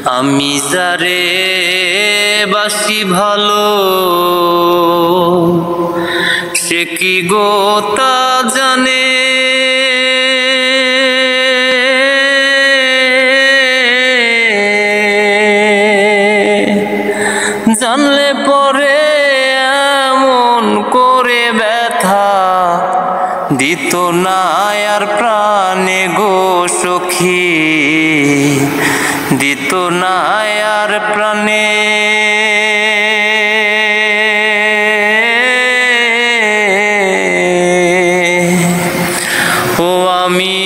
আমি যারে বাসি ভালো সে কি গো তা জানে, জানলে পরে এমন করে ব্যথা দিত না আর প্রাণে গো সখী, দিত না আর প্রাণে। ও আমি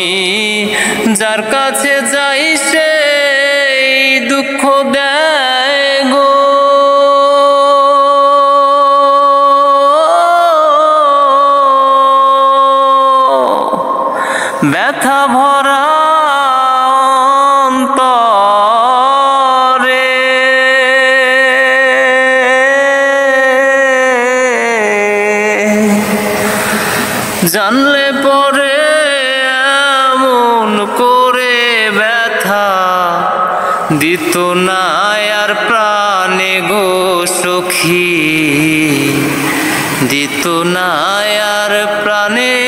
যার কাছে যাই সেই দুঃখ দেয় গো, ব্যথা ভরা অন্তরে। জানলে পরে এমন করে ব্যথা দিত না আর প্রাণে গো সখী, দিত না আর প্রাণে।